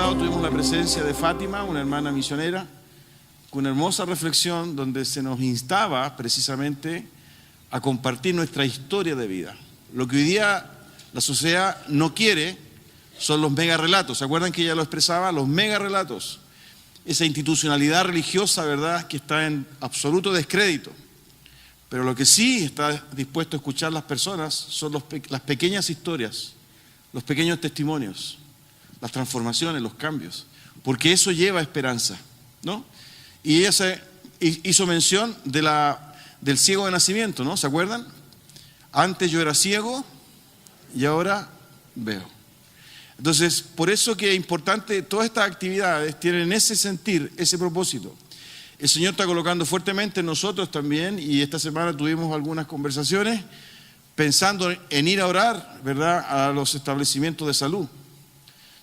pasado tuvimos la presencia de Fátima, una hermana misionera, con una hermosa reflexión donde se nos instaba precisamente a compartir nuestra historia de vida. Lo que hoy día la sociedad no quiere son los mega relatos. ¿Se acuerdan que ella lo expresaba? Los mega relatos. Esa institucionalidad religiosa, ¿verdad?, que está en absoluto descrédito. Pero lo que sí está dispuesto a escuchar las personas son las pequeñas historias, los pequeños testimonios, las transformaciones, los cambios, porque eso lleva esperanza, ¿no? Y ella hizo mención del ciego de nacimiento, ¿no? ¿Se acuerdan? Antes yo era ciego y ahora veo. Entonces, por eso que es importante, todas estas actividades tienen ese sentir, ese propósito. El Señor está colocando fuertemente en nosotros también, y esta semana tuvimos algunas conversaciones pensando en ir a orar, ¿verdad?, a los establecimientos de salud.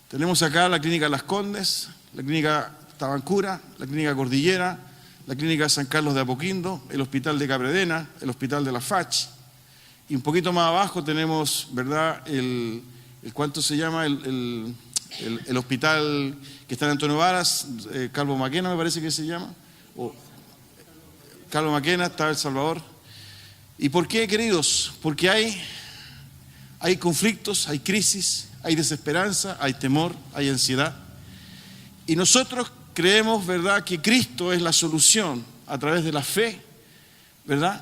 Tenemos acá la Clínica Las Condes, la Clínica Tabancura, la Clínica Cordillera, la Clínica San Carlos de Apoquindo, el Hospital de Capredena, el Hospital de la Fach. Y un poquito más abajo tenemos, ¿verdad?, ¿cuánto se llama? El hospital que está en Antonio Varas, Calvo Maquena me parece que se llama. Calvo Maquena, está El Salvador. ¿Y por qué, queridos? Porque hay conflictos, hay crisis, hay desesperanza, hay temor, hay ansiedad. Y nosotros creemos, ¿verdad?, que Cristo es la solución a través de la fe, ¿verdad?,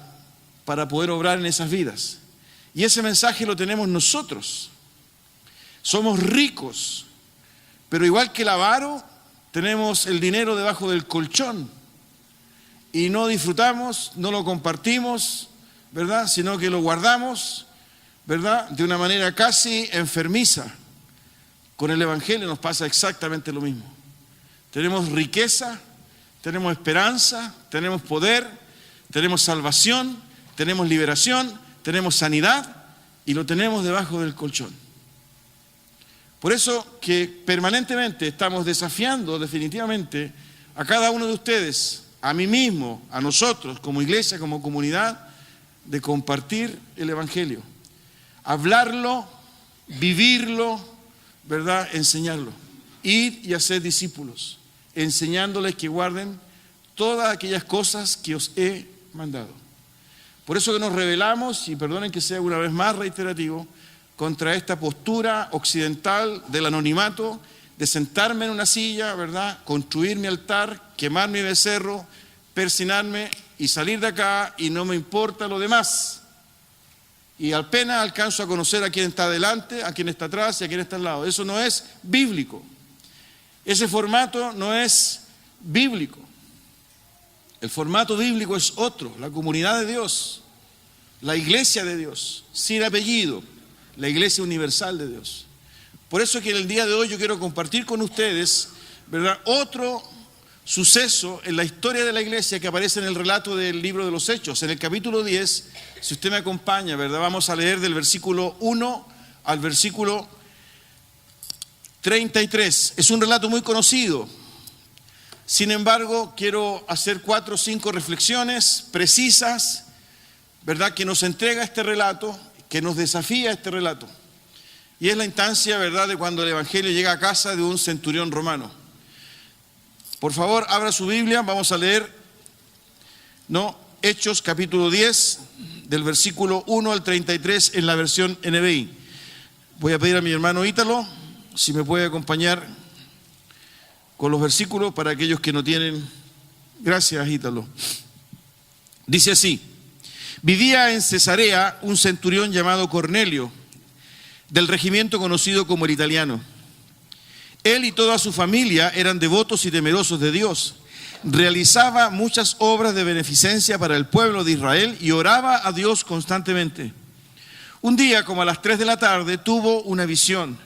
para poder obrar en esas vidas. Y ese mensaje lo tenemos nosotros. Somos ricos, pero igual que el avaro, tenemos el dinero debajo del colchón y no disfrutamos, no lo compartimos, ¿verdad?, sino que lo guardamos, ¿verdad?, de una manera casi enfermiza. Con el Evangelio nos pasa exactamente lo mismo. Tenemos riqueza, tenemos esperanza, tenemos poder, tenemos salvación, tenemos liberación, tenemos sanidad y lo tenemos debajo del colchón. Por eso que permanentemente estamos desafiando definitivamente a cada uno de ustedes, a mí mismo, a nosotros como iglesia, como comunidad, de compartir el Evangelio. Hablarlo, vivirlo, ¿verdad?, enseñarlo. Ir y hacer discípulos, enseñándoles que guarden todas aquellas cosas que os he mandado. Por eso que nos rebelamos, y perdonen que sea una vez más reiterativo, contra esta postura occidental del anonimato, de sentarme en una silla, ¿verdad?, construir mi altar, quemar mi becerro, persinarme y salir de acá y no me importa lo demás. Y apenas alcanzo a conocer a quién está delante, a quién está atrás y a quién está al lado. Eso no es bíblico. Ese formato no es bíblico. El formato bíblico es otro, la comunidad de Dios, la iglesia de Dios, sin apellido, la iglesia universal de Dios. Por eso que en el día de hoy yo quiero compartir con ustedes, ¿verdad?, otro suceso en la historia de la iglesia que aparece en el relato del libro de los Hechos. En el capítulo 10, si usted me acompaña, ¿verdad?, vamos a leer del versículo 1 al versículo 33. Es un relato muy conocido. Sin embargo, quiero hacer 4 o 5 reflexiones precisas, ¿verdad?, que nos entrega este relato, que nos desafía este relato. Y es la instancia, ¿verdad?, de cuando el Evangelio llega a casa de un centurión romano. Por favor, abra su Biblia, vamos a leer, Hechos capítulo 10, del versículo 1 al 33 en la versión NBI. Voy a pedir a mi hermano Ítalo si me puede acompañar con los versículos para aquellos que no tienen. Gracias, Ítalo. Dice así: vivía en Cesarea un centurión llamado Cornelio, del regimiento conocido como el Italiano. Él y toda su familia eran devotos y temerosos de Dios. Realizaba muchas obras de beneficencia para el pueblo de Israel y oraba a Dios constantemente. Un día, como a las 3 de la tarde, tuvo una visión.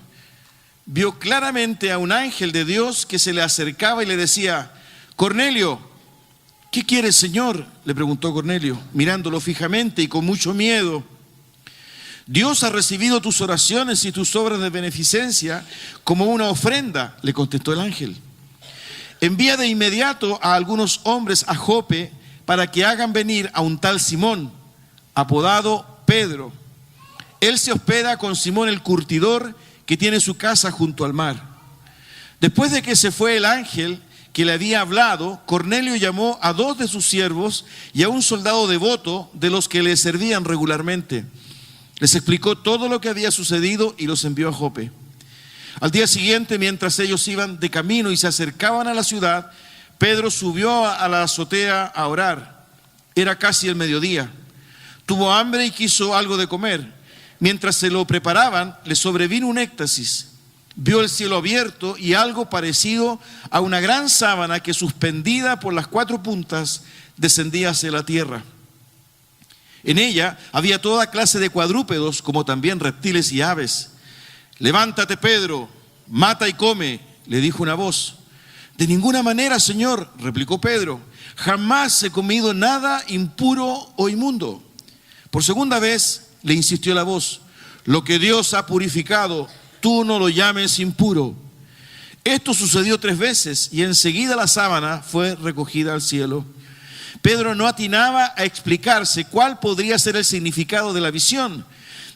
Vio claramente a un ángel de Dios que se le acercaba y le decía: Cornelio. ¿Qué quieres, Señor?, le preguntó Cornelio, mirándolo fijamente y con mucho miedo. Dios ha recibido tus oraciones y tus obras de beneficencia como una ofrenda, le contestó el ángel. Envía de inmediato a algunos hombres a Jope para que hagan venir a un tal Simón, apodado Pedro. Él se hospeda con Simón el curtidor, que tiene su casa junto al mar. Después de que se fue el ángel que le había hablado, Cornelio llamó a 2 de sus siervos y a un soldado devoto de los que le servían regularmente. Les explicó todo lo que había sucedido y los envió a Jope. Al día siguiente, mientras ellos iban de camino y se acercaban a la ciudad, Pedro subió a la azotea a orar. Era casi el mediodía. Tuvo hambre y quiso algo de comer. Mientras se lo preparaban, le sobrevino un éxtasis. Vio el cielo abierto y algo parecido a una gran sábana que, suspendida por las 4 puntas, descendía hacia la tierra. En ella había toda clase de cuadrúpedos, como también reptiles y aves. «Levántate, Pedro, mata y come», le dijo una voz. «De ninguna manera, Señor», replicó Pedro, «jamás he comido nada impuro o inmundo». Por segunda vez le insistió la voz: «Lo que Dios ha purificado, tú no lo llames impuro». Esto sucedió 3 veces y enseguida la sábana fue recogida al cielo. Pedro no atinaba a explicarse cuál podría ser el significado de la visión.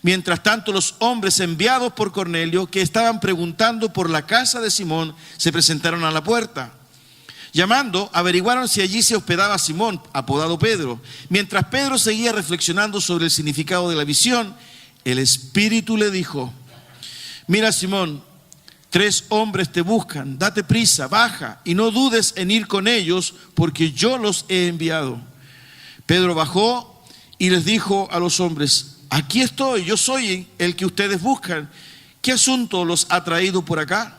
Mientras tanto, los hombres enviados por Cornelio, que estaban preguntando por la casa de Simón, se presentaron a la puerta. Llamando, averiguaron si allí se hospedaba Simón, apodado Pedro. Mientras Pedro seguía reflexionando sobre el significado de la visión, el Espíritu le dijo: «Mira, Simón, 3 hombres te buscan, date prisa, baja y no dudes en ir con ellos, porque yo los he enviado». Pedro bajó y les dijo a los hombres: «Aquí estoy, yo soy el que ustedes buscan. ¿Qué asunto los ha traído por acá?».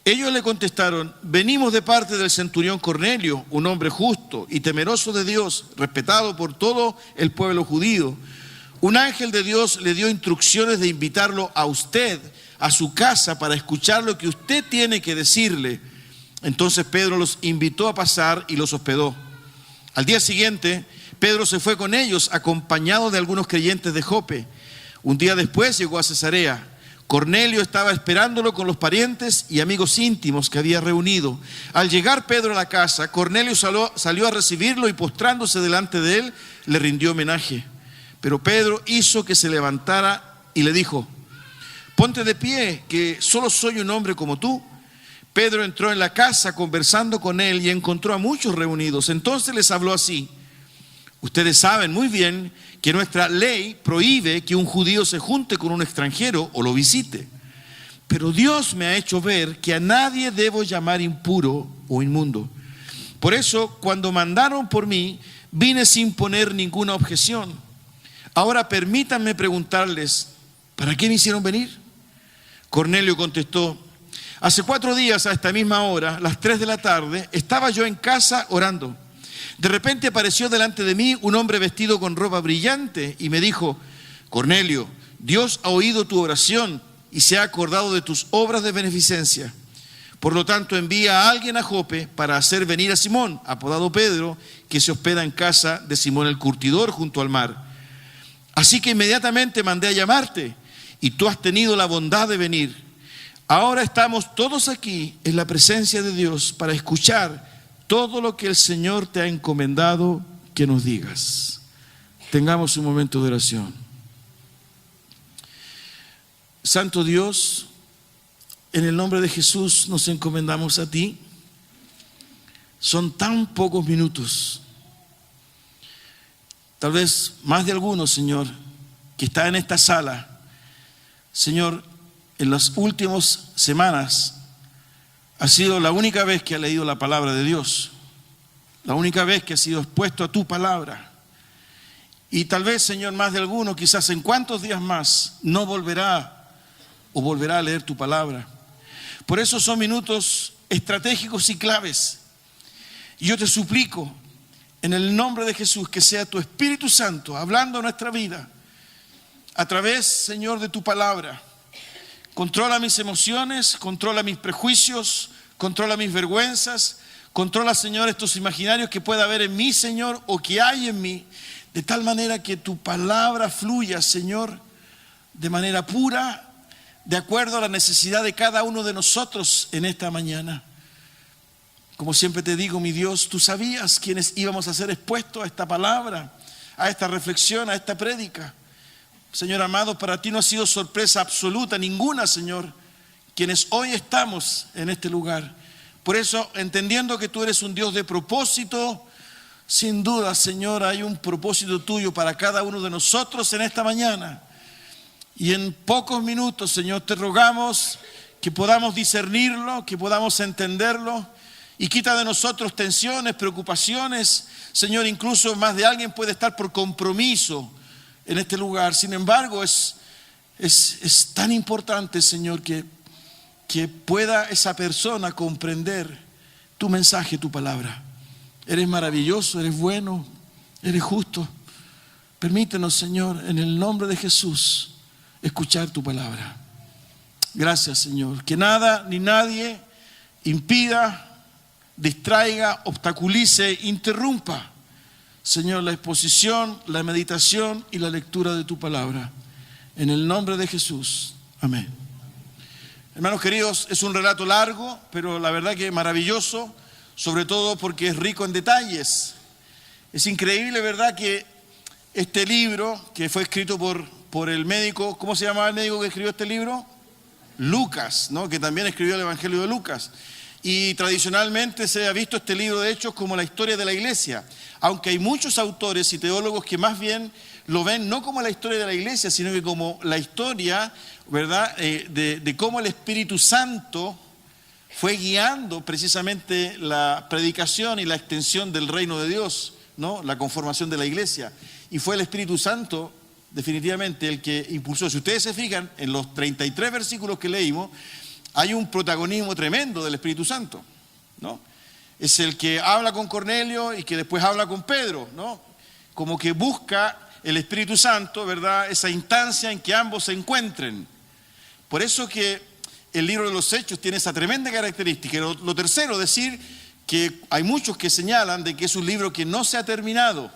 Ellos le contestaron: «Venimos de parte del centurión Cornelio, un hombre justo y temeroso de Dios, respetado por todo el pueblo judío. Un ángel de Dios le dio instrucciones de invitarlo a usted a su casa para escuchar lo que usted tiene que decirle». Entonces Pedro los invitó a pasar y los hospedó. Al día siguiente, Pedro se fue con ellos, acompañado de algunos creyentes de Jope. Un día después llegó a Cesarea. Cornelio estaba esperándolo con los parientes y amigos íntimos que había reunido. Al llegar Pedro a la casa, Cornelio salió a recibirlo y, postrándose delante de él, le rindió homenaje. Pero Pedro hizo que se levantara y le dijo: «Ponte de pie, que solo soy un hombre como tú». Pedro entró en la casa conversando con él y encontró a muchos reunidos. Entonces les habló así: «Ustedes saben muy bien que nuestra ley prohíbe que un judío se junte con un extranjero o lo visite. Pero Dios me ha hecho ver que a nadie debo llamar impuro o inmundo. Por eso, cuando mandaron por mí, vine sin poner ninguna objeción. Ahora permítanme preguntarles, ¿para qué me hicieron venir?». Cornelio contestó: «Hace 4 días a esta misma hora, las 3 de la tarde, estaba yo en casa orando. De repente apareció delante de mí un hombre vestido con ropa brillante y me dijo: Cornelio, Dios ha oído tu oración y se ha acordado de tus obras de beneficencia. Por lo tanto, envía a alguien a Jope para hacer venir a Simón, apodado Pedro, que se hospeda en casa de Simón el curtidor junto al mar. Así que inmediatamente mandé a llamarte y tú has tenido la bondad de venir. Ahora estamos todos aquí en la presencia de Dios para escuchar todo lo que el Señor te ha encomendado que nos digas». Tengamos un momento de oración. Santo Dios, en el nombre de Jesús nos encomendamos a ti. Son tan pocos minutos, tal vez más de algunos, Señor, que está en esta sala. Señor, en las últimas semanas ha sido la única vez que ha leído la palabra de Dios, la única vez que ha sido expuesto a tu palabra. Y tal vez, Señor, más de alguno, quizás en cuántos días más, no volverá o volverá a leer tu palabra. Por eso son minutos estratégicos y claves. Y yo te suplico, en el nombre de Jesús, que sea tu Espíritu Santo hablando a nuestra vida, a través, Señor, de tu palabra. Controla mis emociones, controla mis prejuicios, controla mis vergüenzas, controla, Señor, estos imaginarios que pueda haber en mí, Señor, o que hay en mí, de tal manera que tu palabra fluya, Señor, de manera pura, de acuerdo a la necesidad de cada uno de nosotros en esta mañana. Como siempre te digo, mi Dios, tú sabías quiénes íbamos a ser expuestos a esta palabra, a esta reflexión, a esta prédica. Señor amado, para ti no ha sido sorpresa absoluta ninguna, Señor, quienes hoy estamos en este lugar. Por eso, entendiendo que tú eres un Dios de propósito, sin duda, Señor, hay un propósito tuyo para cada uno de nosotros en esta mañana. Y en pocos minutos, Señor, te rogamos que podamos discernirlo, que podamos entenderlo, y quita de nosotros tensiones, preocupaciones. Señor, incluso más de alguien puede estar por compromiso en este lugar. Sin embargo, es tan importante, Señor, que pueda esa persona comprender tu mensaje, tu palabra. Eres maravilloso, eres bueno, eres justo. Permítenos, Señor, en el nombre de Jesús, escuchar tu palabra. Gracias, Señor. Que nada ni nadie impida, distraiga, obstaculice, interrumpa, Señor, la exposición, la meditación y la lectura de tu palabra. En el nombre de Jesús. Amén. Hermanos queridos, es un relato largo, pero la verdad que maravilloso, sobre todo porque es rico en detalles. Es increíble, ¿verdad?, que este libro, que fue escrito por el médico, ¿cómo se llamaba el médico que escribió este libro? Lucas, ¿no?, que también escribió el Evangelio de Lucas. Y tradicionalmente se ha visto este libro de Hechos como la historia de la iglesia, aunque hay muchos autores y teólogos que más bien lo ven no como la historia de la iglesia, sino que como la historia, ¿verdad?, de cómo el Espíritu Santo fue guiando precisamente la predicación y la extensión del reino de Dios, ¿no?, la conformación de la iglesia. Y fue el Espíritu Santo definitivamente el que impulsó. Si ustedes se fijan, en los 33 versículos que leímos, hay un protagonismo tremendo del Espíritu Santo, ¿no? Es el que habla con Cornelio y que después habla con Pedro, ¿no? Como que busca el Espíritu Santo, ¿verdad?, esa instancia en que ambos se encuentren. Por eso que el libro de los Hechos tiene esa tremenda característica. Lo tercero, decir que hay muchos que señalan de que es un libro que no se ha terminado,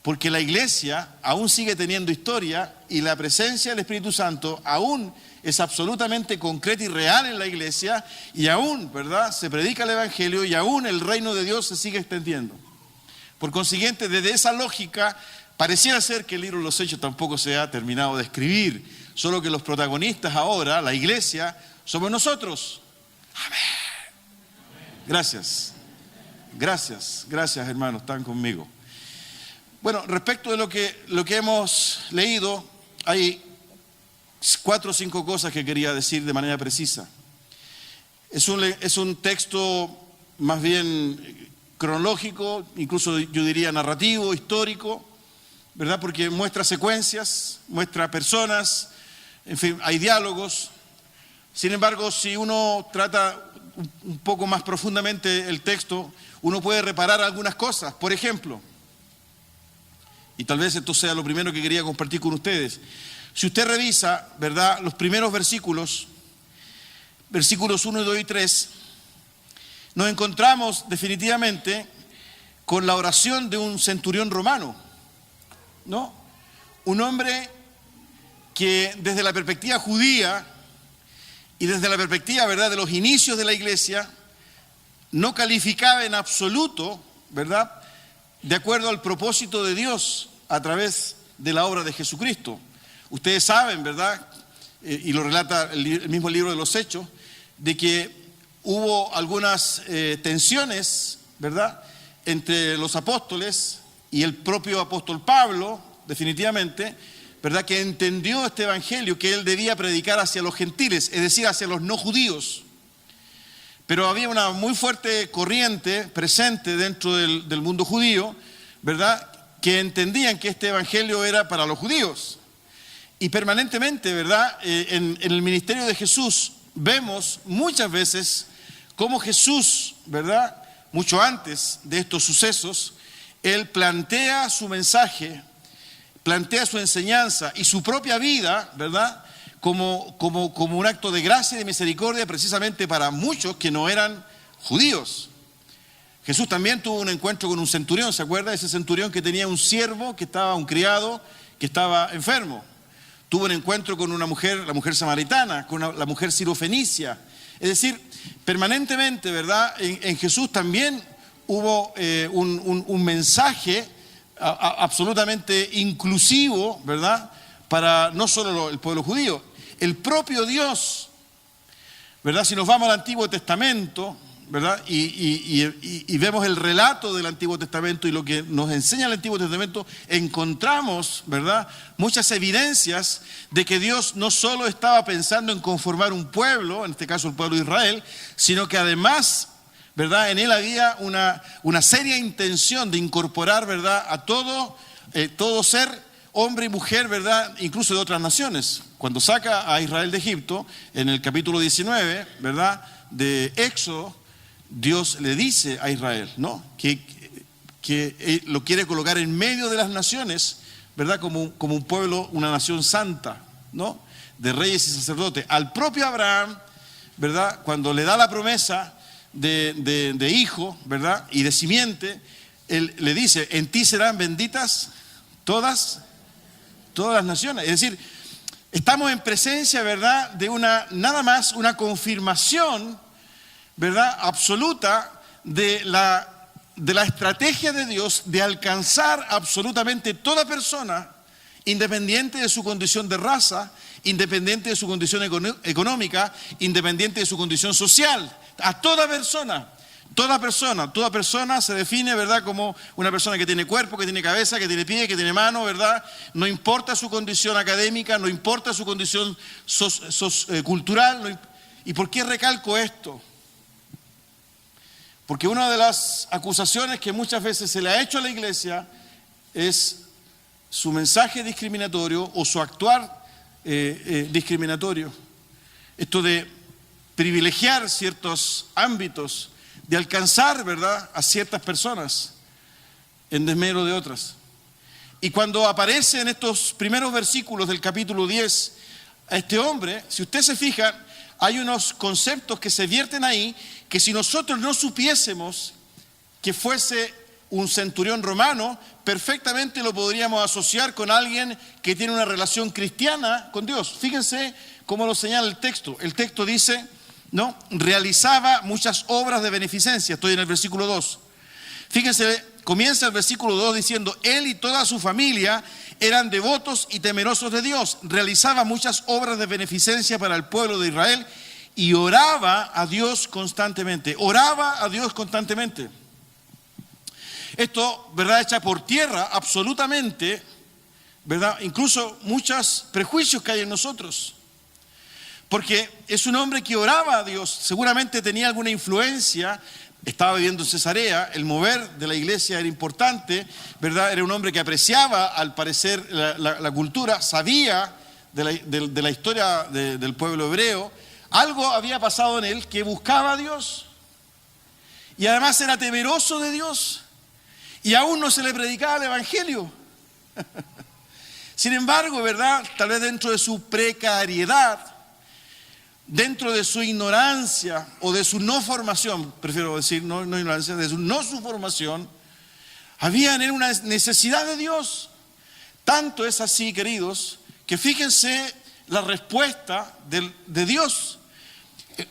porque la iglesia aún sigue teniendo historia y la presencia del Espíritu Santo aún es absolutamente concreta y real en la iglesia, y aún, ¿verdad?, se predica el Evangelio y aún el reino de Dios se sigue extendiendo. Por consiguiente, desde esa lógica, pareciera ser que el libro de los Hechos tampoco se ha terminado de escribir, solo que los protagonistas ahora, la iglesia, somos nosotros. Amén. Gracias. Gracias, hermanos, están conmigo. Bueno, respecto de lo que hemos leído, hay 4 o 5 cosas que quería decir de manera precisa. Es un texto más bien cronológico, incluso yo diría narrativo, histórico, ¿verdad?, porque muestra secuencias, muestra personas, en fin, hay diálogos. Sin embargo, si uno trata un poco más profundamente el texto, uno puede reparar algunas cosas. Por ejemplo, y tal vez esto sea lo primero que quería compartir con ustedes. Si usted revisa, ¿verdad?, los primeros versículos 1, 2 y 3, nos encontramos definitivamente con la oración de un centurión romano, ¿no? Un hombre que desde la perspectiva judía y desde la perspectiva, ¿verdad?, de los inicios de la iglesia, no calificaba en absoluto, ¿verdad?, de acuerdo al propósito de Dios a través de la obra de Jesucristo. Ustedes saben, ¿verdad?, y lo relata el mismo libro de los Hechos, de que hubo algunas tensiones, ¿verdad?, entre los apóstoles y el propio apóstol Pablo, definitivamente, ¿verdad?, que entendió este evangelio que él debía predicar hacia los gentiles, es decir, hacia los no judíos. Pero había una muy fuerte corriente presente dentro del mundo judío, ¿verdad?, que entendían que este evangelio era para los judíos. Y permanentemente, ¿verdad?, en el ministerio de Jesús vemos muchas veces cómo Jesús, ¿verdad?, mucho antes de estos sucesos, él plantea su mensaje, plantea su enseñanza y su propia vida, ¿verdad?, como un acto de gracia y de misericordia precisamente para muchos que no eran judíos. Jesús también tuvo un encuentro con un centurión, ¿se acuerda? Ese centurión que tenía un siervo, un criado, que estaba enfermo. Tuvo un encuentro con una mujer, la mujer samaritana, con la mujer sirofenicia. Es decir, permanentemente, ¿verdad?, en Jesús también hubo un mensaje absolutamente inclusivo, ¿verdad?, para no solo el pueblo judío. El propio Dios ¿verdad? Si nos vamos al Antiguo Testamento, ¿verdad? Y vemos el relato del Antiguo Testamento y lo que nos enseña el Antiguo Testamento, encontramos, ¿verdad?, muchas evidencias de que Dios no solo estaba pensando en conformar un pueblo, en este caso el pueblo de Israel, sino que además, ¿verdad?, en él había una seria intención de incorporar, ¿verdad?, a todo ser, hombre y mujer, ¿verdad?, incluso de otras naciones. Cuando saca a Israel de Egipto, en el capítulo 19, ¿verdad?, de Éxodo, Dios le dice a Israel, ¿no?, que lo quiere colocar en medio de las naciones, ¿verdad?, como un pueblo, una nación santa, ¿no?, de reyes y sacerdotes. Al propio Abraham, ¿verdad?, cuando le da la promesa de hijo, ¿verdad?, y de simiente, él le dice, en ti serán benditas todas las naciones. Es decir, estamos en presencia, ¿verdad?, de nada más una confirmación, ¿verdad?, absoluta de la estrategia de Dios de alcanzar absolutamente toda persona, independiente de su condición de raza, independiente de su condición económica, independiente de su condición social. A toda persona. Toda persona se define, ¿verdad?, como una persona que tiene cuerpo, que tiene cabeza, que tiene pie, que tiene mano, ¿verdad? No importa su condición académica, no importa su condición cultural. ¿Y por qué recalco esto? Porque una de las acusaciones que muchas veces se le ha hecho a la iglesia es su mensaje discriminatorio o su actuar discriminatorio. Esto de privilegiar ciertos ámbitos, de alcanzar, ¿verdad?, a ciertas personas en desmedro de otras. Y cuando aparece en estos primeros versículos del capítulo 10 a este hombre, si usted se fija, hay unos conceptos que se vierten ahí que si nosotros no supiésemos que fuese un centurión romano, perfectamente lo podríamos asociar con alguien que tiene una relación cristiana con Dios. Fíjense cómo lo señala el texto. El texto dice, ¿no?, realizaba muchas obras de beneficencia. Estoy en el versículo 2. Fíjense, comienza el versículo 2 diciendo, él y toda su familia eran devotos y temerosos de Dios. Realizaba muchas obras de beneficencia para el pueblo de Israel y oraba a Dios constantemente. Oraba a Dios constantemente. Esto, ¿verdad?, echa por tierra absolutamente, ¿verdad?, incluso muchos prejuicios que hay en nosotros. Porque es un hombre que oraba a Dios, seguramente tenía alguna influencia, estaba viviendo en Cesarea, el mover de la iglesia era importante, ¿verdad? Era un hombre que apreciaba, al parecer, la cultura, sabía de la historia del pueblo hebreo. Algo había pasado en él que buscaba a Dios y además era temeroso de Dios y aún no se le predicaba el evangelio. Sin embargo, ¿verdad?, tal vez dentro de su precariedad, dentro de su ignorancia o de su no formación, prefiero decir no ignorancia, de su formación, había en él una necesidad de Dios. Tanto es así, queridos, que fíjense la respuesta de Dios.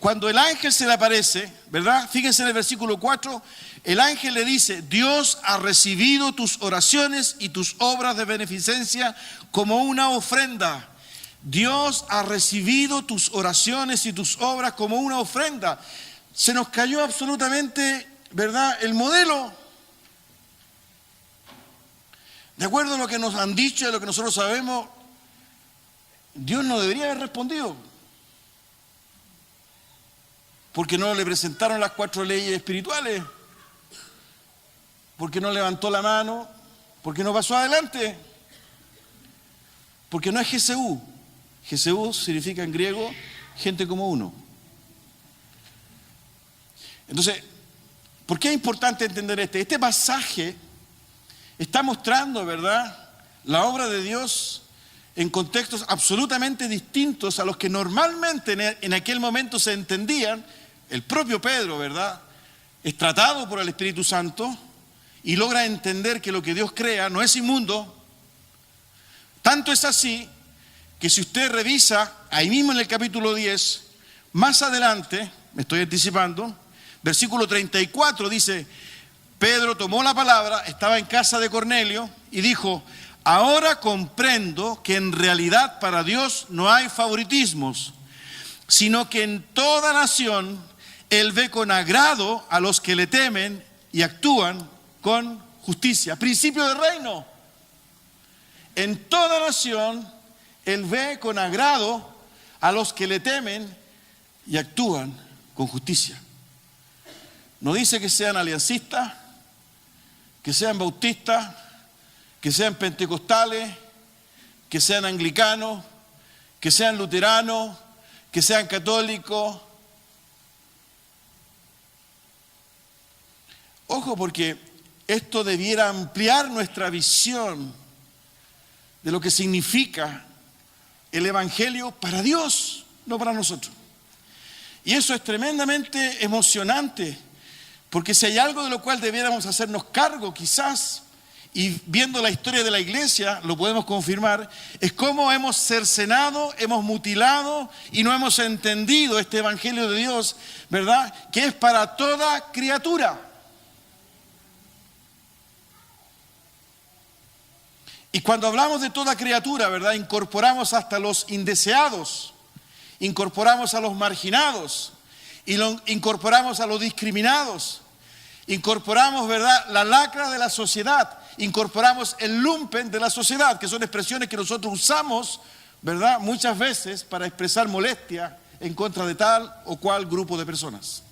Cuando el ángel se le aparece, ¿verdad? Fíjense en el versículo 4, el ángel le dice, Dios ha recibido tus oraciones y tus obras de beneficencia como una ofrenda. Dios ha recibido tus oraciones y tus obras como una ofrenda. Se nos cayó absolutamente, ¿verdad?, el modelo. De acuerdo a lo que nos han dicho y a lo que nosotros sabemos, Dios no debería haber respondido. Porque no le presentaron las 4 leyes espirituales. Porque no levantó la mano. Porque no pasó adelante. Porque no es Jesús. Jesús significa en griego gente como uno. Entonces, ¿por qué es importante entender esto? Este pasaje está mostrando, ¿verdad?, la obra de Dios en contextos absolutamente distintos a los que normalmente en aquel momento se entendían. El propio Pedro, ¿verdad?, es tratado por el Espíritu Santo y logra entender que lo que Dios crea no es inmundo. Tanto es así que si usted revisa ahí mismo en el capítulo 10, más adelante, me estoy anticipando, versículo 34 dice, Pedro tomó la palabra, estaba en casa de Cornelio y dijo, ahora comprendo que en realidad para Dios no hay favoritismos. sino que en toda nación Él ve con agrado a los que le temen y actúan con justicia. Principio del reino. En toda nación Él ve con agrado a los que le temen y actúan con justicia. No dice que sean aliancistas, que sean bautistas, que sean pentecostales, que sean anglicanos, que sean luteranos, que sean católicos. Ojo, porque esto debiera ampliar nuestra visión de lo que significa el Evangelio para Dios, no para nosotros. Y eso es tremendamente emocionante, porque si hay algo de lo cual debiéramos hacernos cargo, quizás, y viendo la historia de la iglesia, lo podemos confirmar, es cómo hemos cercenado, hemos mutilado y no hemos entendido este Evangelio de Dios, ¿verdad? Que es para toda criatura. Y cuando hablamos de toda criatura, ¿verdad? Incorporamos hasta los indeseados, incorporamos a los marginados, y incorporamos a los discriminados, incorporamos, ¿verdad?, la lacra de la sociedad, incorporamos el lumpen de la sociedad, que son expresiones que nosotros usamos, ¿verdad?, muchas veces para expresar molestia en contra de tal o cual grupo de personas.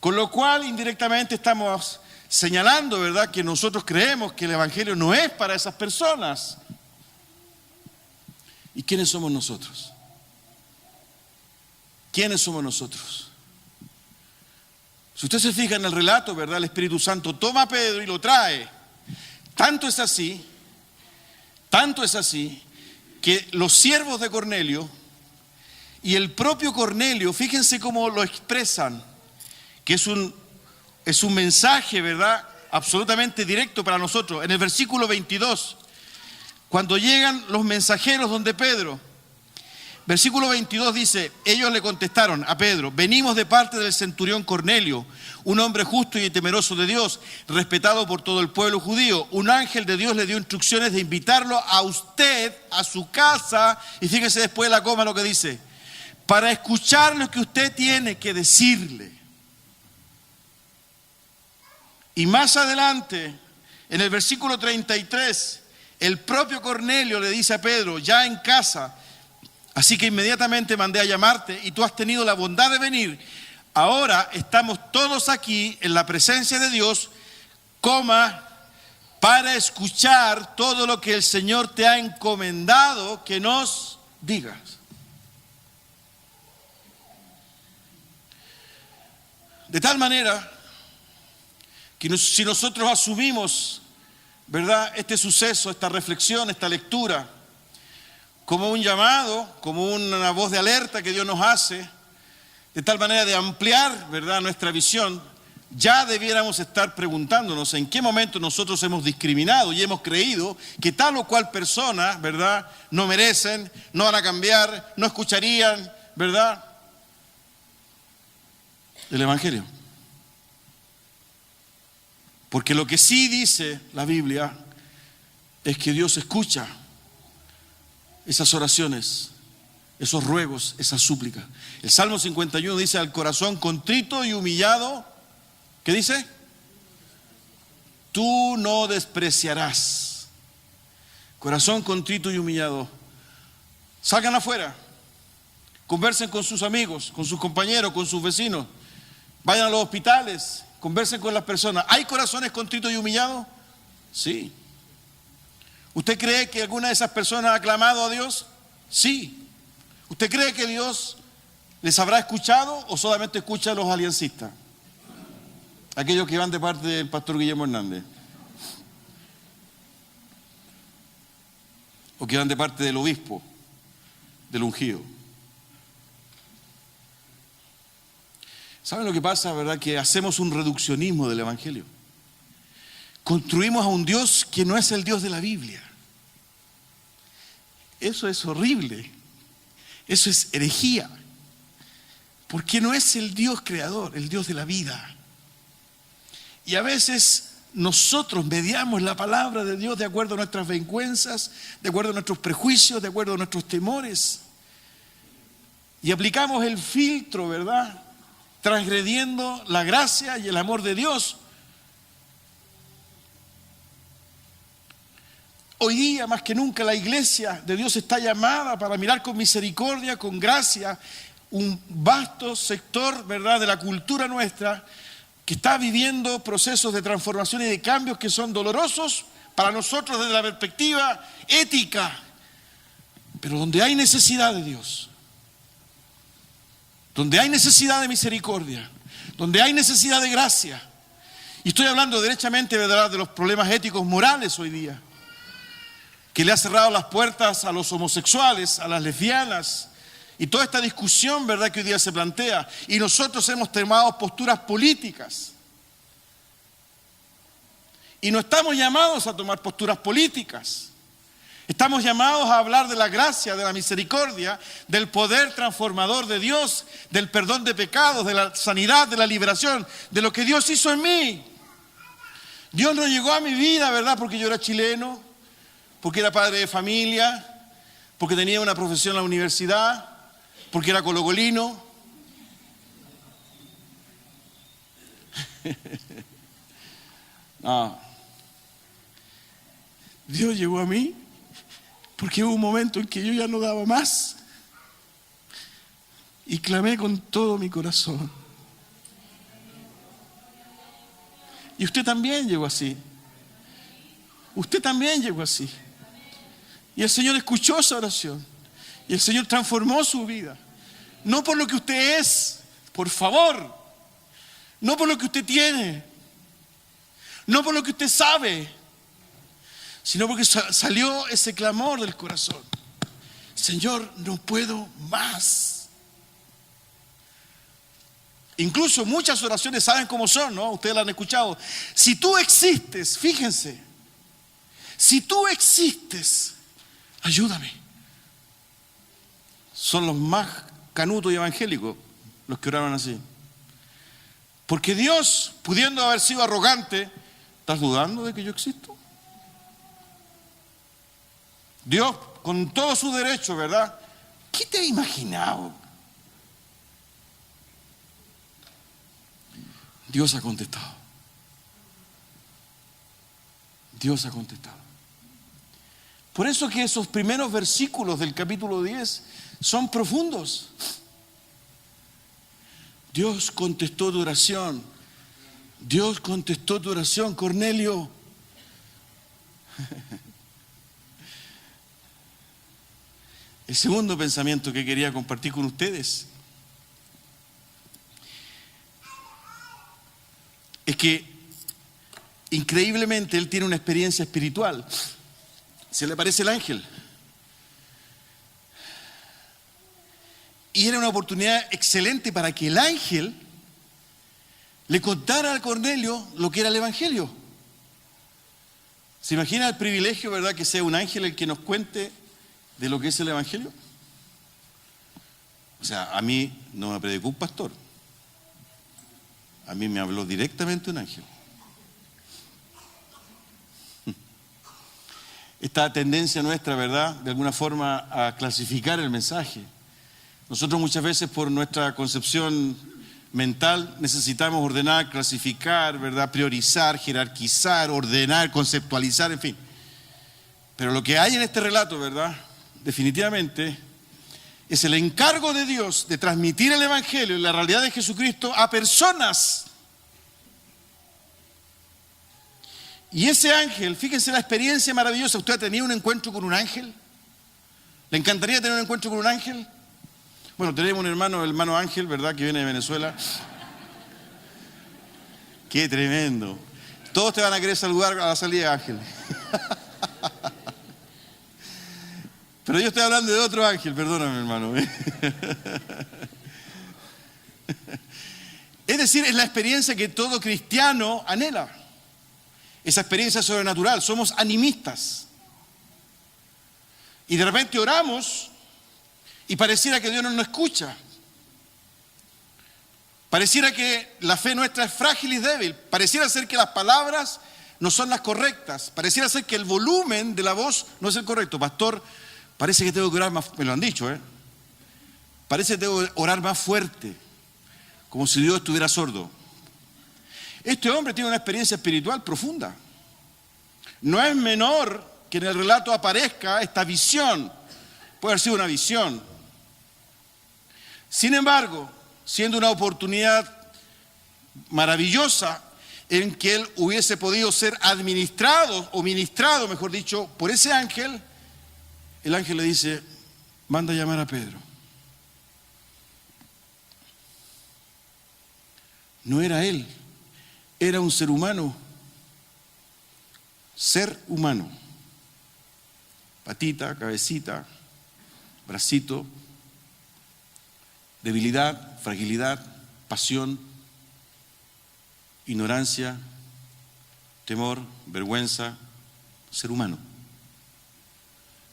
Con lo cual, indirectamente estamos señalando, ¿verdad?, que nosotros creemos que el Evangelio no es para esas personas. ¿Y quiénes somos nosotros? ¿Quiénes somos nosotros? Si usted se fija en el relato, ¿verdad?, el Espíritu Santo toma a Pedro y lo trae. Tanto es así que los siervos de Cornelio y el propio Cornelio, fíjense cómo lo expresan, que es un mensaje, ¿verdad?, absolutamente directo para nosotros. En el versículo 22, cuando llegan los mensajeros donde Pedro, versículo 22 dice, ellos le contestaron a Pedro, venimos de parte del centurión Cornelio, un hombre justo y temeroso de Dios, respetado por todo el pueblo judío. Un ángel de Dios le dio instrucciones de invitarlo a usted, a su casa, y fíjese después de la coma lo que dice, para escuchar lo que usted tiene que decirle. Y más adelante, en el versículo 33, el propio Cornelio le dice a Pedro, ya en casa, así que inmediatamente mandé a llamarte y tú has tenido la bondad de venir. Ahora estamos todos aquí en la presencia de Dios, para escuchar todo lo que el Señor te ha encomendado que nos digas. De tal manera que si nosotros asumimos, ¿verdad?, este suceso, esta reflexión, esta lectura, como un llamado, como una voz de alerta que Dios nos hace, de tal manera de ampliar, ¿verdad?, nuestra visión, ya debiéramos estar preguntándonos en qué momento nosotros hemos discriminado y hemos creído que tal o cual persona, ¿verdad?, no merecen, no van a cambiar, no escucharían, ¿verdad?, el Evangelio. Porque lo que sí dice la Biblia es que Dios escucha esas oraciones, esos ruegos, esas súplicas. El Salmo 51 dice, al corazón contrito y humillado, ¿qué dice? Tú no despreciarás. Corazón contrito y humillado. Salgan afuera, conversen con sus amigos, con sus compañeros, con sus vecinos, vayan a los hospitales, conversen con las personas. ¿Hay corazones contritos y humillados? Sí. ¿Usted cree que alguna de esas personas ha clamado a Dios? Sí. ¿Usted cree que Dios les habrá escuchado o solamente escucha a los aliancistas? Aquellos que van de parte del pastor Guillermo Hernández. O que van de parte del obispo, del ungido. ¿Saben lo que pasa, verdad? Que hacemos un reduccionismo del Evangelio. Construimos a un Dios que no es el Dios de la Biblia. Eso es horrible. Eso es herejía. Porque no es el Dios creador, el Dios de la vida. Y a veces nosotros mediamos la palabra de Dios de acuerdo a nuestras vergüenzas, de acuerdo a nuestros prejuicios, de acuerdo a nuestros temores. Y aplicamos el filtro, ¿verdad? Transgrediendo la gracia y el amor de Dios. Hoy día, más que nunca, la iglesia de Dios está llamada para mirar con misericordia, con gracia, un vasto sector, ¿verdad?, de la cultura nuestra que está viviendo procesos de transformación y de cambios que son dolorosos para nosotros desde la perspectiva ética, pero donde hay necesidad de Dios, donde hay necesidad de misericordia, donde hay necesidad de gracia. Y estoy hablando derechamente, ¿verdad?, de los problemas éticos morales hoy día, que le ha cerrado las puertas a los homosexuales, a las lesbianas, y toda esta discusión, ¿verdad?, que hoy día se plantea. Y nosotros hemos tomado posturas políticas. Y no estamos llamados a tomar posturas políticas. Estamos llamados a hablar de la gracia, de la misericordia, del poder transformador de Dios, del perdón de pecados, de la sanidad, de la liberación, de lo que Dios hizo en mí. Dios no llegó a mi vida, ¿verdad?, porque yo era chileno, porque era padre de familia, porque tenía una profesión en la universidad, porque era colocolino. No. Dios llegó a mí porque hubo un momento en que yo ya no daba más y clamé con todo mi corazón. Y usted también llegó así. Usted también llegó así. Y el Señor escuchó esa oración. Y el Señor transformó su vida. No por lo que usted es, por favor. No por lo que usted tiene. No por lo que usted sabe. Sino porque salió ese clamor del corazón. Señor, no puedo más. Incluso muchas oraciones saben cómo son, ¿no? Ustedes la han escuchado. Si tú existes, fíjense. Si tú existes, ayúdame. Son los más canutos y evangélicos los que oraron así. Porque Dios, pudiendo haber sido arrogante, ¿estás dudando de que yo existo? Dios, con todo su derecho, ¿verdad? ¿Qué te has imaginado? Dios ha contestado. Dios ha contestado. Por eso que esos primeros versículos del capítulo 10 son profundos. Dios contestó tu oración. Dios contestó tu oración, Cornelio. El segundo pensamiento que quería compartir con ustedes es que increíblemente él tiene una experiencia espiritual. Se le aparece el ángel. Y era una oportunidad excelente para que el ángel le contara a Cornelio lo que era el evangelio. ¿Se imagina el privilegio, verdad, que sea un ángel el que nos cuente de lo que es el evangelio? O sea, a mí no me predicó un pastor. A mí me habló directamente un ángel. Esta tendencia nuestra, ¿verdad?, de alguna forma a clasificar el mensaje. Nosotros muchas veces por nuestra concepción mental necesitamos ordenar, clasificar, ¿verdad?, priorizar, jerarquizar, ordenar, conceptualizar, en fin. Pero lo que hay en este relato, ¿verdad?, definitivamente es el encargo de Dios de transmitir el evangelio y la realidad de Jesucristo a personas. Y ese ángel, fíjense la experiencia maravillosa. ¿Usted ha tenido un encuentro con un ángel? ¿Le encantaría tener un encuentro con un ángel? Bueno, tenemos un hermano, el hermano Ángel, ¿verdad?, que viene de Venezuela. ¡Qué tremendo! Todos te van a querer saludar a la salida de Ángel. Pero yo estoy hablando de otro ángel, perdóname, hermano. Es decir, es la experiencia que todo cristiano anhela. Esa experiencia sobrenatural. Somos animistas. Y de repente oramos y pareciera que Dios no nos escucha. Pareciera que la fe nuestra es frágil y débil. Pareciera ser que las palabras no son las correctas. Pareciera ser que el volumen de la voz no es el correcto. Pastor, parece que tengo que orar más, me lo han dicho, parece que tengo que orar más fuerte, como si Dios estuviera sordo. Este hombre tiene una experiencia espiritual profunda. No es menor que en el relato aparezca esta visión. Puede haber sido una visión. Sin embargo, siendo una oportunidad maravillosa en que él hubiese podido ser administrado o ministrado, mejor dicho, por ese ángel, el ángel le dice: manda a llamar a Pedro. No era él, era un ser humano. Ser humano. Patita, cabecita, bracito, debilidad, fragilidad, pasión, ignorancia, temor, vergüenza, ser humano.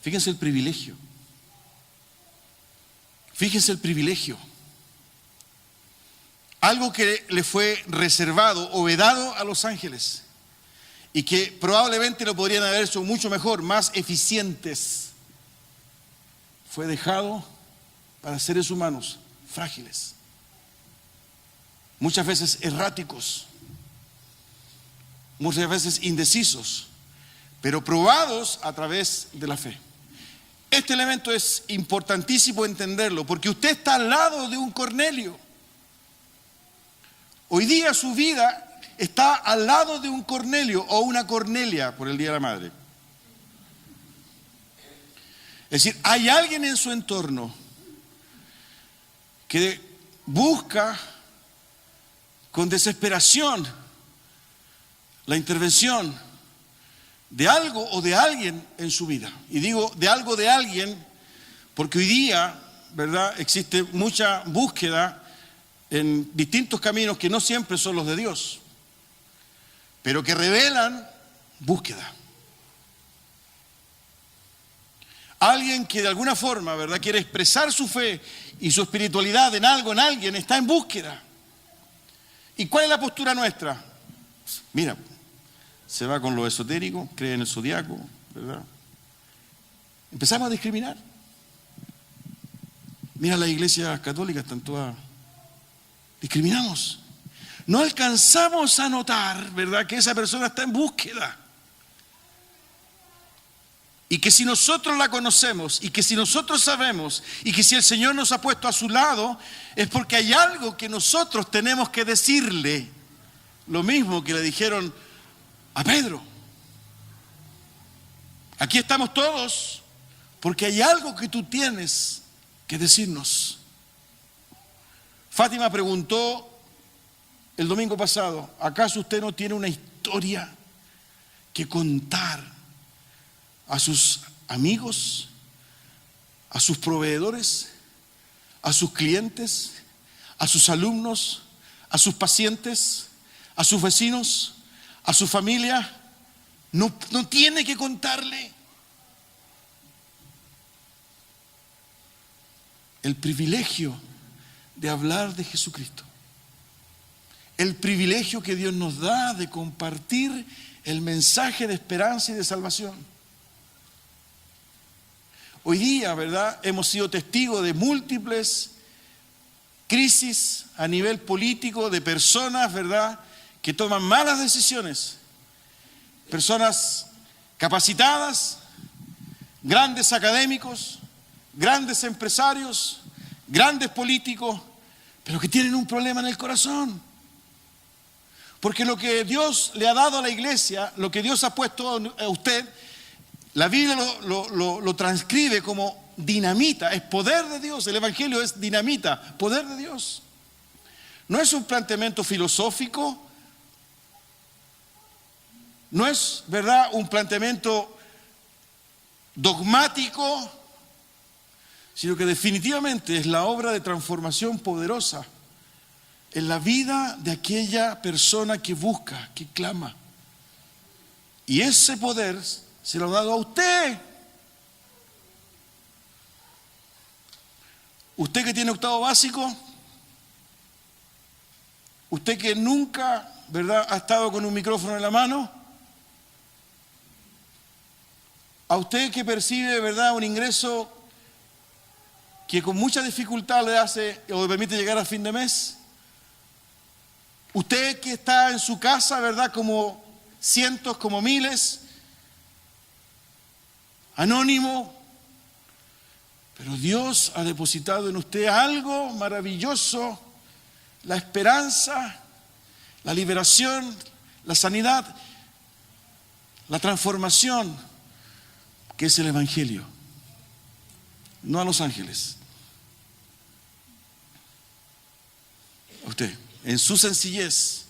Fíjense el privilegio. Fíjense el privilegio. Algo que le fue reservado o vedado a los ángeles y que probablemente lo podrían haber hecho mucho mejor, más eficientes, fue dejado para seres humanos frágiles, muchas veces erráticos, muchas veces indecisos, pero probados a través de la fe. Este elemento es importantísimo entenderlo, porque usted está al lado de un Cornelio. Hoy día su vida está al lado de un Cornelio o una Cornelia por el Día de la Madre. Es decir, hay alguien en su entorno que busca con desesperación la intervención de algo o de alguien en su vida. Y digo de algo de alguien porque hoy día, ¿verdad?, existe mucha búsqueda en distintos caminos que no siempre son los de Dios, pero que revelan búsqueda. Alguien que de alguna forma, ¿verdad?, quiere expresar su fe y su espiritualidad en algo, en alguien, está en búsqueda. ¿Y cuál es la postura nuestra? Mira, se va con lo esotérico, cree en el zodiaco, ¿verdad? Empezamos a discriminar. Mira, las iglesias católicas están todas... Discriminamos. No alcanzamos a notar, ¿verdad?, que esa persona está en búsqueda. Y que si nosotros la conocemos, y que si nosotros sabemos, y que si el Señor nos ha puesto a su lado, es porque hay algo que nosotros tenemos que decirle. Lo mismo que le dijeron a Pedro. Aquí estamos todos porque hay algo que tú tienes que decirnos. Fátima preguntó el domingo pasado: ¿acaso usted no tiene una historia que contar a sus amigos, a sus proveedores, a sus clientes, a sus alumnos, a sus pacientes, a sus vecinos, a su familia? No tiene que contarle. El privilegio de hablar de Jesucristo. El privilegio que Dios nos da de compartir el mensaje de esperanza y de salvación. Hoy día, ¿verdad?, hemos sido testigos de múltiples crisis a nivel político, de personas, ¿verdad?, que toman malas decisiones. Personas capacitadas, grandes académicos, grandes empresarios, grandes políticos, pero que tienen un problema en el corazón. Porque lo que Dios le ha dado a la iglesia, lo que Dios ha puesto a usted, la Biblia lo transcribe como dinamita, es poder de Dios. El Evangelio es dinamita, poder de Dios. No es un planteamiento filosófico, no es, ¿verdad?, un planteamiento dogmático, sino que definitivamente es la obra de transformación poderosa en la vida de aquella persona que busca, que clama. Y ese poder se lo ha dado a usted. Usted que tiene octavo básico, usted que nunca, ¿verdad?, ha estado con un micrófono en la mano, A usted que percibe, ¿verdad?, un ingreso que con mucha dificultad le hace o le permite llegar a fin de mes. Usted que está en su casa, ¿verdad?, como cientos, como miles, anónimo, pero Dios ha depositado en usted algo maravilloso, la esperanza, la liberación, la sanidad, la transformación, que es el Evangelio, no a los ángeles. A usted, en su sencillez,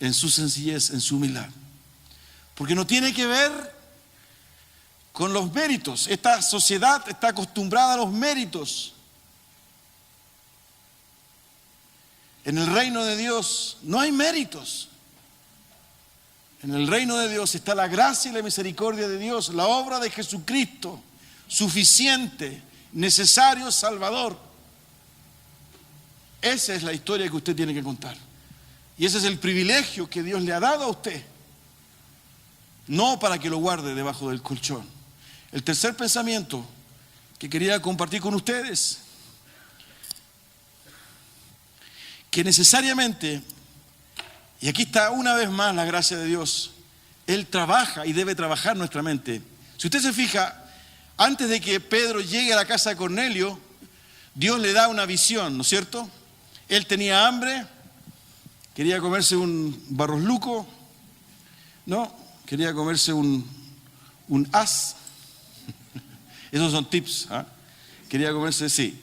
en su humildad, porque no tiene que ver con los méritos. Esta sociedad está acostumbrada a los méritos. En el reino de Dios no hay méritos. En el reino de Dios está la gracia y la misericordia de Dios, la obra de Jesucristo, suficiente, necesario, salvador. Esa es la historia que usted tiene que contar. Y ese es el privilegio que Dios le ha dado a usted. No para que lo guarde debajo del colchón. El tercer pensamiento que quería compartir con ustedes, que necesariamente, y aquí está una vez más la gracia de Dios, Él trabaja y debe trabajar nuestra mente. Si usted se fija, antes de que Pedro llegue a la casa de Cornelio, Dios le da una visión, ¿no es cierto? Él tenía hambre, quería comerse un barrosluco, ¿no? Quería comerse un as. Esos son tips, ¿eh? Quería comerse, sí.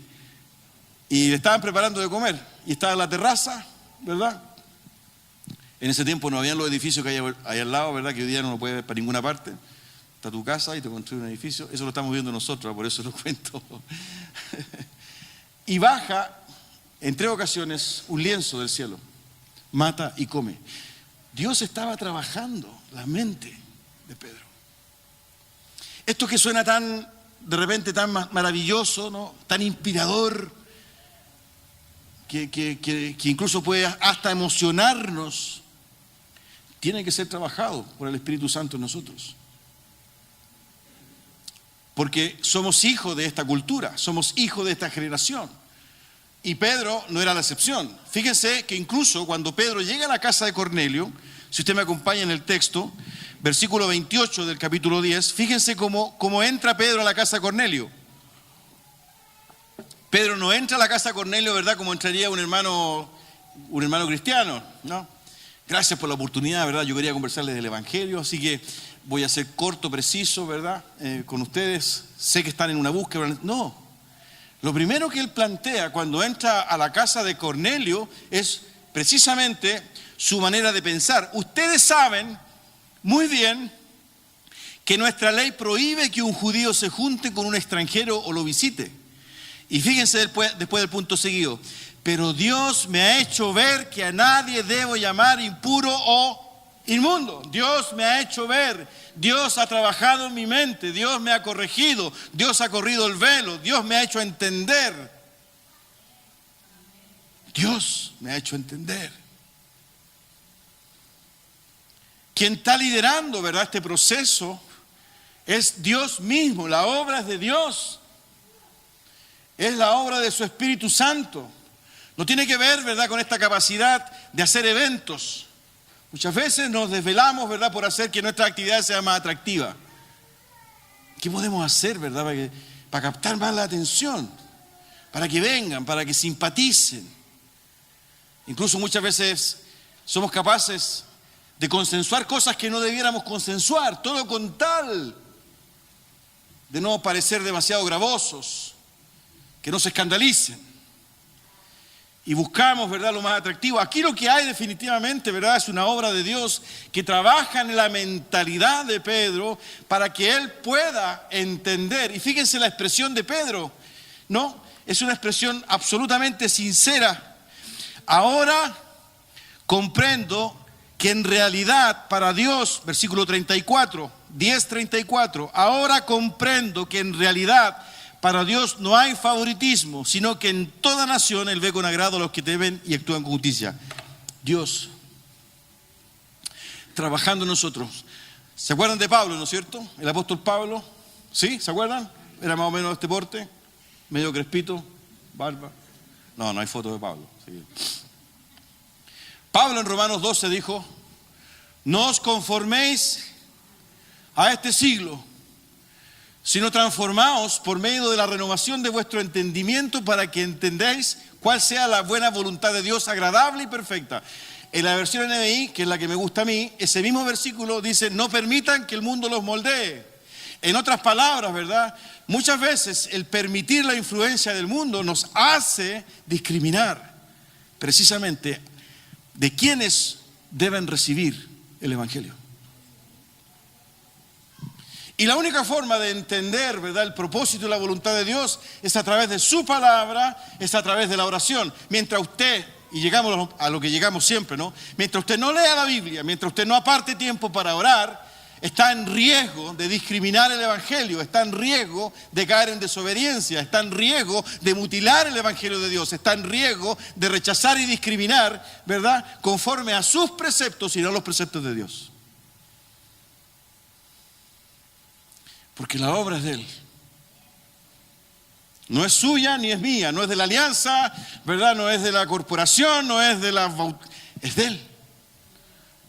Y le estaban preparando de comer. Y estaba en la terraza, ¿verdad? En ese tiempo no habían los edificios que hay ahí al lado, ¿verdad? Que hoy día no lo puedes ver para ninguna parte. Está tu casa y te construye un edificio. Eso lo estamos viendo nosotros, por eso lo cuento. Y baja, en 3 ocasiones, un lienzo del cielo. Mata y come. Dios estaba trabajando la mente de Pedro. Esto que suena tan, de repente, tan maravilloso, ¿no?, tan inspirador, que incluso puede hasta emocionarnos, tiene que ser trabajado por el Espíritu Santo en nosotros. Porque somos hijos de esta cultura, somos hijos de esta generación. Y Pedro no era la excepción. Fíjense que incluso cuando Pedro llega a la casa de Cornelio, si usted me acompaña en el texto, versículo 28 del capítulo 10, fíjense cómo entra Pedro a la casa de Cornelio. Pedro no entra a la casa de Cornelio, ¿verdad?, como entraría un hermano cristiano, ¿no? Gracias por la oportunidad, ¿verdad? Yo quería conversarles del Evangelio, así que voy a ser corto, preciso, ¿verdad?, con ustedes. Sé que están en una búsqueda. No. Lo primero que él plantea cuando entra a la casa de Cornelio es precisamente su manera de pensar. Ustedes saben muy bien que nuestra ley prohíbe que un judío se junte con un extranjero o lo visite. Y fíjense después del punto seguido. Pero Dios me ha hecho ver que a nadie debo llamar impuro o inmundo. Dios me ha hecho ver. Dios ha trabajado en mi mente. Dios me ha corregido. Dios ha corrido el velo. Dios me ha hecho entender. Dios me ha hecho entender. Quien está liderando, ¿verdad?, este proceso es Dios mismo. La obra es de Dios. Es la obra de su Espíritu Santo. No tiene que ver, ¿verdad?, con esta capacidad de hacer eventos. Muchas veces nos desvelamos, ¿verdad?, por hacer que nuestra actividad sea más atractiva. ¿Qué podemos hacer, verdad?, para captar más la atención? Para que vengan, para que simpaticen. Incluso muchas veces somos capaces de consensuar cosas que no debiéramos consensuar, todo con tal de no parecer demasiado gravosos, que no se escandalicen. Y buscamos, ¿verdad?, lo más atractivo. Aquí lo que hay definitivamente, ¿verdad?, es una obra de Dios que trabaja en la mentalidad de Pedro para que él pueda entender. Y fíjense la expresión de Pedro, ¿no? Es una expresión absolutamente sincera. Ahora comprendo que en realidad para Dios, versículo 34, 10:34, ahora comprendo que en realidad para Dios no hay favoritismo, sino que en toda nación Él ve con agrado a los que temen y actúan con justicia. Dios, trabajando en nosotros, ¿Se acuerdan de Pablo, no es cierto? El apóstol Pablo, ¿sí? ¿Se acuerdan? Era más o menos de este porte, medio crespito, barba. No hay foto de Pablo. Sí. Pablo en Romanos 12 dijo: no os conforméis a este siglo, sino transformaos por medio de la renovación de vuestro entendimiento para que entendáis cuál sea la buena voluntad de Dios, agradable y perfecta. En la versión NBI, que es la que me gusta a mí, ese mismo versículo dice: no permitan que el mundo los moldee. En otras palabras, ¿verdad? Muchas veces el permitir la influencia del mundo nos hace discriminar precisamente de quienes deben recibir el Evangelio. Y la única forma de entender, ¿verdad?, el propósito y la voluntad de Dios es a través de su palabra, es a través de la oración. Mientras usted, y llegamos a lo que llegamos siempre, ¿no? Mientras usted no lea la Biblia, mientras usted no aparte tiempo para orar, está en riesgo de discriminar el Evangelio, está en riesgo de caer en desobediencia, está en riesgo de mutilar el Evangelio de Dios, está en riesgo de rechazar y discriminar, ¿verdad?, conforme a sus preceptos y no los preceptos de Dios. Porque la obra es de Él. No es suya ni es mía, no es de la alianza, ¿verdad?, no es de la corporación, no es de la... es de Él.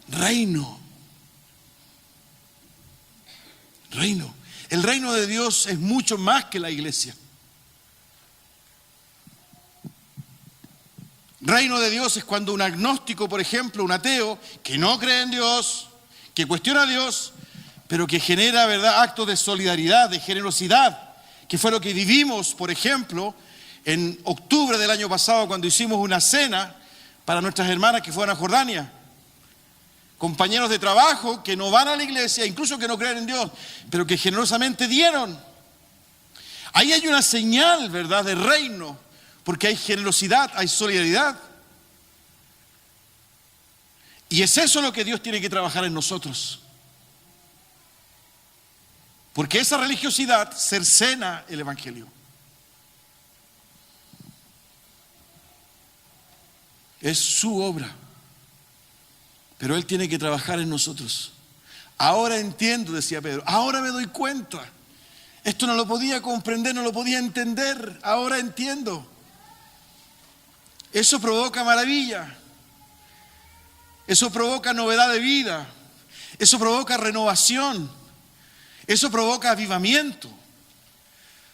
Reino. Reino. El reino de Dios es mucho más que la iglesia. Reino de Dios es cuando un agnóstico, por ejemplo, un ateo, que no cree en Dios, que cuestiona a Dios, pero que genera, ¿verdad?, actos de solidaridad, de generosidad, que fue lo que vivimos, por ejemplo, en octubre del año pasado, cuando hicimos una cena para nuestras hermanas que fueron a Jordania. Compañeros de trabajo que no van a la iglesia, incluso que no creen en Dios, pero que generosamente dieron. Ahí hay una señal, ¿verdad?, de reino, porque hay generosidad, hay solidaridad. Y es eso lo que Dios tiene que trabajar en nosotros. Porque esa religiosidad cercena el Evangelio. Es su obra. Pero Él tiene que trabajar en nosotros. Ahora entiendo, decía Pedro, ahora me doy cuenta. Esto no lo podía comprender, no lo podía entender. Ahora entiendo. Eso provoca maravilla. Eso provoca novedad de vida. Eso provoca renovación. Eso provoca avivamiento.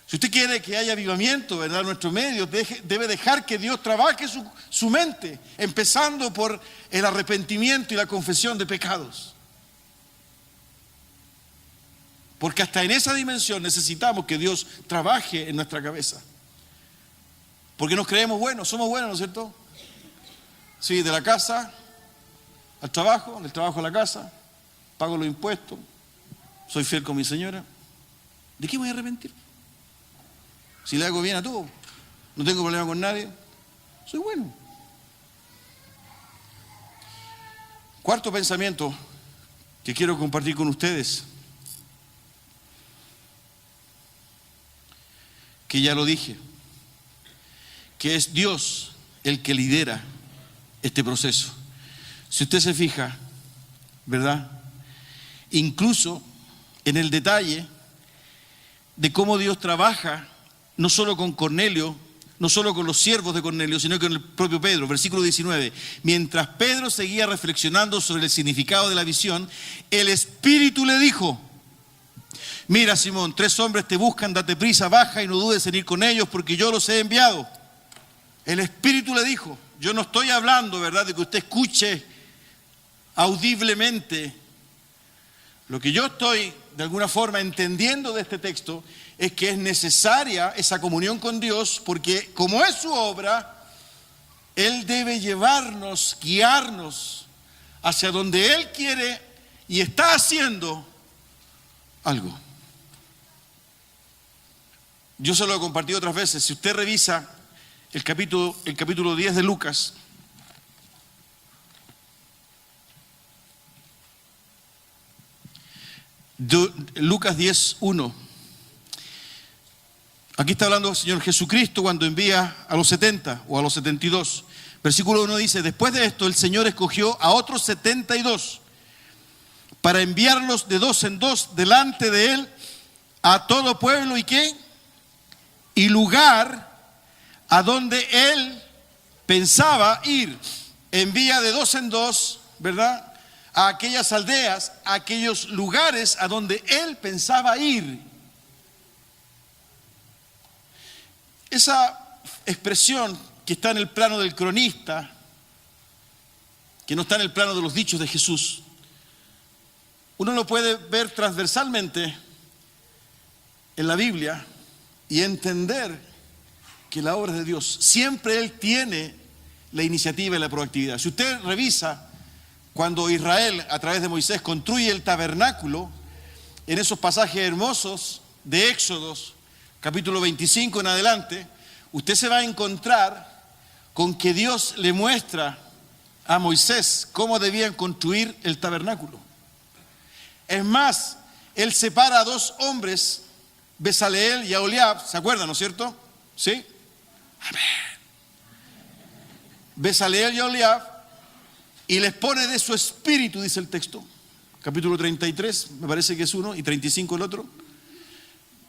Si usted quiere que haya avivamiento, ¿verdad?, en nuestro medio, debe dejar que Dios trabaje su mente, empezando por el arrepentimiento y la confesión de pecados. Porque hasta en esa dimensión necesitamos que Dios trabaje en nuestra cabeza. Porque nos creemos buenos, somos buenos, ¿no es cierto? Sí, de la casa al trabajo, del trabajo a la casa, pago los impuestos, soy fiel con mi señora. ¿De qué me voy a arrepentir? Si le hago bien a todo, no tengo problema con nadie, soy bueno. Cuarto pensamiento que quiero compartir con ustedes, que ya lo dije, que es Dios el que lidera este proceso. Si usted se fija, ¿verdad?, incluso en el detalle de cómo Dios trabaja, no solo con Cornelio, no solo con los siervos de Cornelio, sino con el propio Pedro. Versículo 19. Mientras Pedro seguía reflexionando sobre el significado de la visión, el Espíritu le dijo: mira, Simón, 3 hombres te buscan, date prisa, baja y no dudes en ir con ellos, porque yo los he enviado. El Espíritu le dijo. Yo no estoy hablando, ¿verdad?, de que usted escuche audiblemente. Lo que yo estoy, de alguna forma, entendiendo de este texto es que es necesaria esa comunión con Dios, porque como es su obra, Él debe llevarnos, guiarnos hacia donde Él quiere y está haciendo algo. Yo se lo he compartido otras veces. Si usted revisa el capítulo 10 de Lucas, Lucas 10:1. Aquí está hablando el Señor Jesucristo cuando envía a los 70 o a los 72. Versículo 1 dice: después de esto el Señor escogió a otros 72 para enviarlos de dos en dos delante de él a todo pueblo y qué, y lugar a donde él pensaba ir. Envía de dos en dos, ¿verdad?, a aquellas aldeas, a aquellos lugares a donde él pensaba ir. Esa expresión que está en el plano del cronista, que no está en el plano de los dichos de Jesús, uno lo puede ver transversalmente en la Biblia y entender que la obra de Dios, siempre Él tiene la iniciativa y la proactividad. Si usted revisa cuando Israel, a través de Moisés, construye el tabernáculo, en esos pasajes hermosos de Éxodos, capítulo 25 en adelante, usted se va a encontrar con que Dios le muestra a Moisés cómo debían construir el tabernáculo. Es más, Él separa a dos hombres, Bezaleel y Aholiab, ¿se acuerdan, no es cierto? ¿Sí? Amén. Bezaleel y Aholiab, y les pone de su espíritu, dice el texto, capítulo 33, me parece que es uno, y 35 el otro,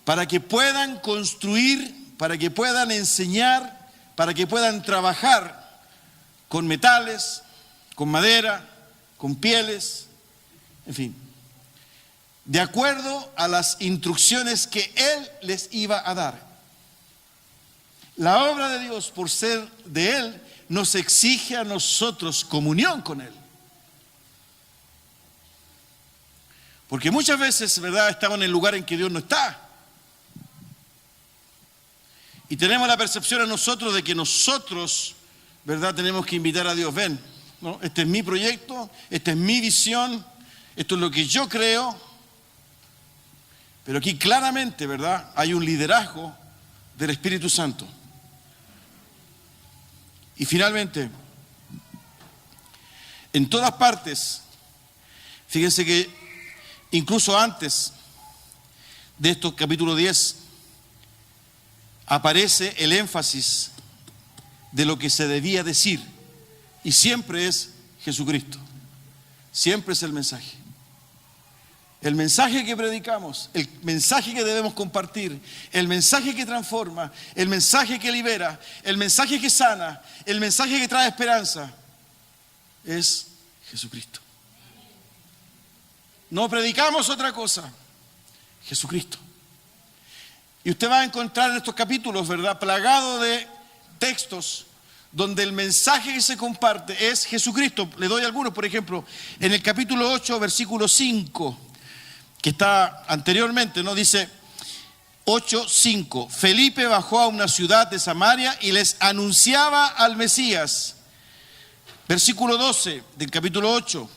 para que puedan construir, para que puedan enseñar, para que puedan trabajar con metales, con madera, con pieles, en fin, de acuerdo a las instrucciones que Él les iba a dar. La obra de Dios, por ser de Él, nos exige a nosotros comunión con Él. Porque muchas veces, ¿verdad?, estamos en el lugar en que Dios no está. Y tenemos la percepción a nosotros de que nosotros, ¿verdad?, tenemos que invitar a Dios. Ven, ¿no? Este es mi proyecto, esta es mi visión, esto es lo que yo creo. Pero aquí claramente, ¿verdad?, hay un liderazgo del Espíritu Santo. Y finalmente, en todas partes, fíjense que incluso antes de estos capítulo 10, aparece el énfasis de lo que se debía decir. Y siempre es Jesucristo. Siempre es el mensaje. El mensaje que predicamos, el mensaje que debemos compartir, el mensaje que transforma, el mensaje que libera, el mensaje que sana, el mensaje que trae esperanza, es Jesucristo. No predicamos otra cosa, Jesucristo. Y usted va a encontrar en estos capítulos, ¿verdad?, plagado de textos donde el mensaje que se comparte es Jesucristo. Le doy algunos, por ejemplo, en el capítulo 8, versículo 5, que está anteriormente, ¿no? Dice 8:5, Felipe bajó a una ciudad de Samaria y les anunciaba al Mesías. Versículo 12 del capítulo 8,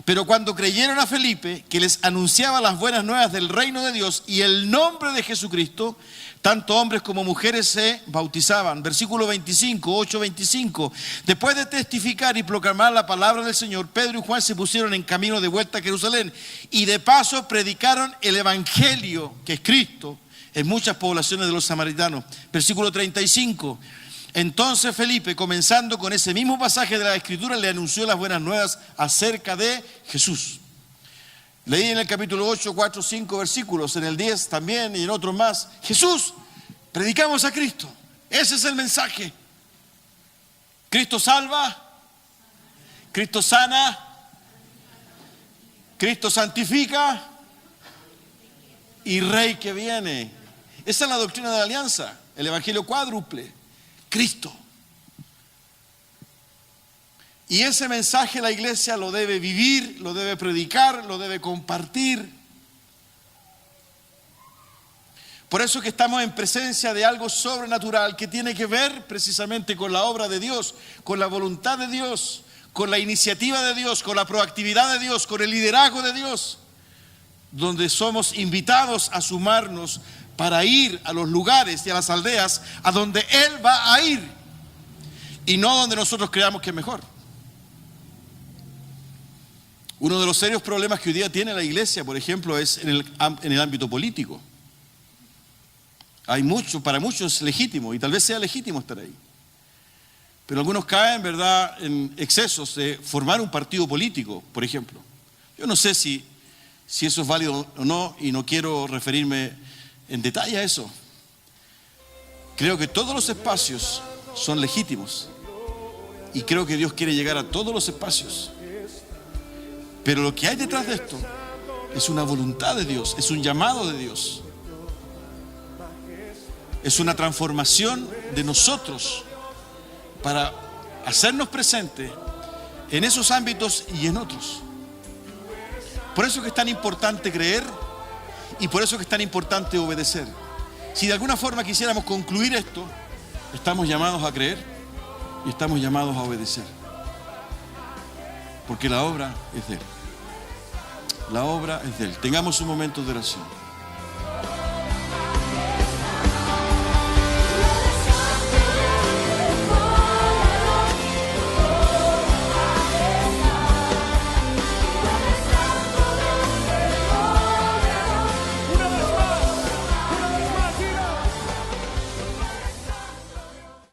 pero cuando creyeron a Felipe, que les anunciaba las buenas nuevas del reino de Dios y el nombre de Jesucristo, tanto hombres como mujeres se bautizaban. Versículo 25, 8:25. Después de testificar y proclamar la palabra del Señor, Pedro y Juan se pusieron en camino de vuelta a Jerusalén y de paso predicaron el evangelio, que es Cristo, en muchas poblaciones de los samaritanos. Versículo 35. Entonces Felipe, comenzando con ese mismo pasaje de la Escritura, le anunció las buenas nuevas acerca de Jesús. Leí en el capítulo 8, 4, 5 versículos, en el 10 también y en otros más. Jesús, predicamos a Cristo. Ese es el mensaje. Cristo salva, Cristo sana, Cristo santifica y Rey que viene. Esa es la doctrina de la alianza, el evangelio cuádruple, Cristo. Y ese mensaje la iglesia lo debe vivir, lo debe predicar, lo debe compartir. Por eso que estamos en presencia de algo sobrenatural que tiene que ver precisamente con la obra de Dios, con la voluntad de Dios, con la iniciativa de Dios, con la proactividad de Dios, con el liderazgo de Dios, donde somos invitados a sumarnos para ir a los lugares y a las aldeas a donde Él va a ir y no donde nosotros creamos que es mejor. Uno de los serios problemas que hoy día tiene la iglesia, por ejemplo, es en el ámbito político. Hay mucho, para muchos es legítimo, y tal vez sea legítimo estar ahí. Pero algunos caen, ¿verdad?, en excesos de formar un partido político, por ejemplo, Yo no sé si eso es válido o no, y no quiero referirme en detalle a eso. Creo que todos los espacios son legítimos y creo que Dios quiere llegar a todos los espacios. Pero lo que hay detrás de esto es una voluntad de Dios, es un llamado de Dios. Es una transformación de nosotros para hacernos presentes en esos ámbitos y en otros. Por eso es que es tan importante creer y por eso es que es tan importante obedecer. Si de alguna forma quisiéramos concluir esto, estamos llamados a creer y estamos llamados a obedecer. Porque la obra es de Él. La obra es de Él. Tengamos un momento de oración.